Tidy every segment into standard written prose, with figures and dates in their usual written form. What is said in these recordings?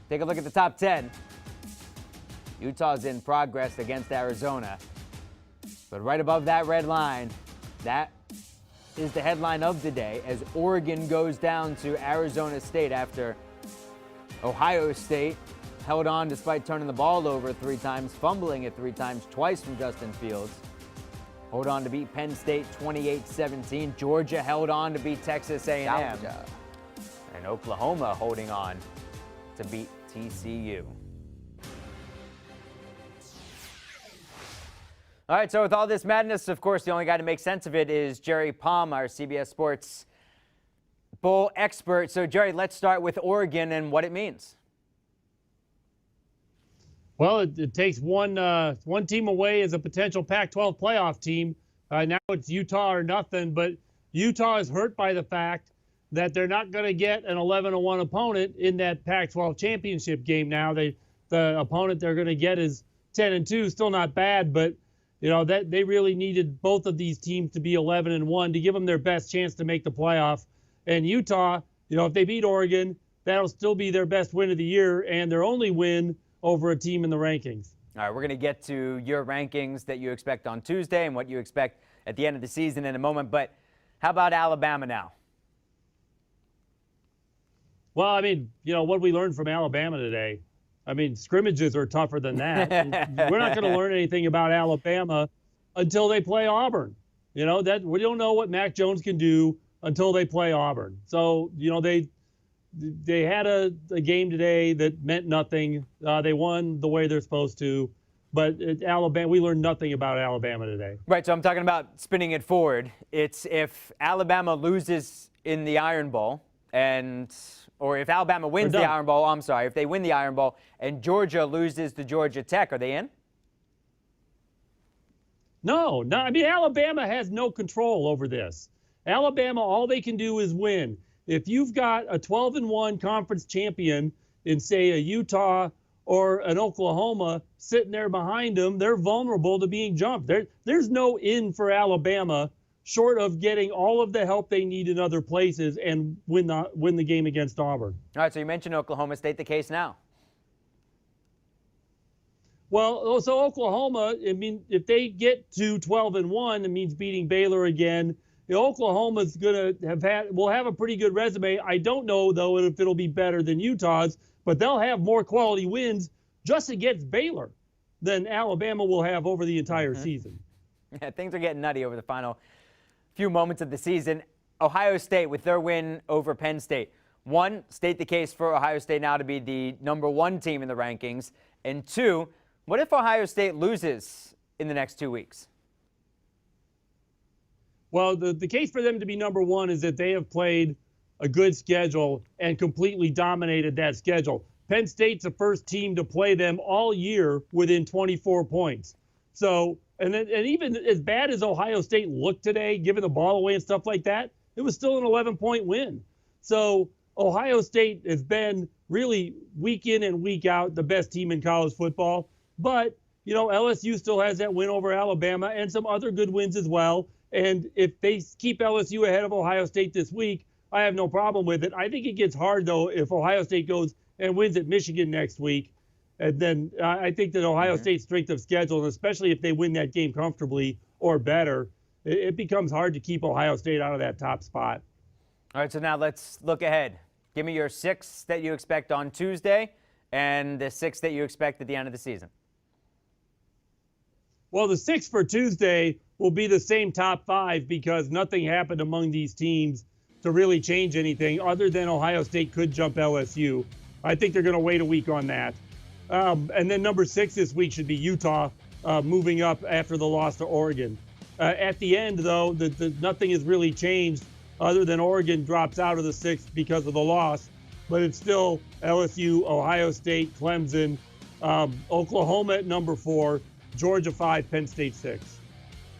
Take a look at the top 10. Utah's in progress against Arizona. But right above that red line, that is the headline of the day as Oregon goes down to Arizona State after Ohio State held on despite turning the ball over 3 times, fumbling it 3 times, twice from Justin Fields. Hold on to beat Penn State 28-17. Georgia held on to beat Texas A&M. And Oklahoma holding on to beat TCU. All right, so with all this madness, of course, the only guy to make sense of it is Jerry Palm, our CBS Sports Bowl expert. So, Jerry, let's start with Oregon and what it means. Well, it takes one team away as a potential Pac-12 playoff team. Now it's Utah or nothing, but Utah is hurt by the fact that they're not going to get an 11-1 opponent in that Pac-12 championship game now. The opponent they're going to get is 10-2, still not bad, but you know that they really needed both of these teams to be 11-1 to give them their best chance to make the playoff. And Utah, you know, if they beat Oregon, that'll still be their best win of the year and their only win over a team in the rankings. All right, we're going to get to your rankings that you expect on Tuesday and what you expect at the end of the season in a moment. But how about Alabama now? Well, I mean, you know, what we learned from Alabama today, I mean, scrimmages are tougher than that. We're not going to learn anything about Alabama until they play Auburn. You know, that we don't know what Mac Jones can do until they play Auburn. So, you know, they had a game today that meant nothing. They won the way they're supposed to. But Alabama, we learned nothing about Alabama today. Right, so I'm talking about spinning it forward. It's if Alabama loses in the Iron Bowl or if Alabama wins the Iron Bowl, if they win the Iron Bowl and Georgia loses to Georgia Tech, are they in? No. I mean, Alabama has no control over this. Alabama, all they can do is win. If you've got a 12-1 conference champion in, say, a Utah or an Oklahoma sitting there behind them, they're vulnerable to being jumped. There's no in for Alabama short of getting all of the help they need in other places and win the game against Auburn. All right, so you mentioned Oklahoma. State the case now. Well, so Oklahoma, I mean, if they get to 12-1, it means beating Baylor again. Oklahoma's will have a pretty good resume. I don't know, though, if it'll be better than Utah's, but they'll have more quality wins just against Baylor than Alabama will have over the entire season. Yeah, things are getting nutty over the final few moments of the season. Ohio State with their win over Penn State. 1, state the case for Ohio State now to be the #1 team in the rankings. And 2, what if Ohio State loses in the next 2 weeks? Well, the case for them to be #1 is that they have played a good schedule and completely dominated that schedule. Penn State's the first team to play them all year within 24 points. So, and even as bad as Ohio State looked today, giving the ball away and stuff like that, it was still an 11-point win. So Ohio State has been really week in and week out the best team in college football. But, you know, LSU still has that win over Alabama and some other good wins as well. And if they keep LSU ahead of Ohio State this week, I have no problem with it. I think it gets hard, though, if Ohio State goes and wins at Michigan next week. And then I think that Ohio State's strength of schedule, and especially if they win that game comfortably or better, it becomes hard to keep Ohio State out of that top spot. All right, so now let's look ahead. Give me your 6 that you expect on Tuesday and the 6 that you expect at the end of the season. Well, the 6 for Tuesday will be the same top 5 because nothing happened among these teams to really change anything other than Ohio State could jump LSU. I think they're going to wait a week on that. And then number 6 this week should be Utah moving up after the loss to Oregon. At the end, though, nothing has really changed other than Oregon drops out of the 6th because of the loss. But it's still LSU, Ohio State, Clemson, Oklahoma at number 4, Georgia 5, Penn State 6.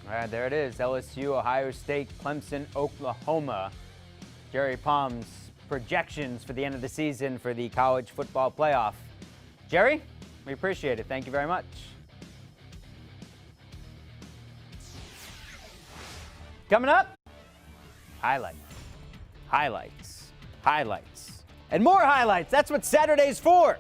All right, there it is. LSU, Ohio State, Clemson, Oklahoma. Jerry Palm's projections for the end of the season for the college football playoff. Jerry, we appreciate it. Thank you very much. Coming up, highlights, highlights, highlights, and more highlights. That's what Saturday's for.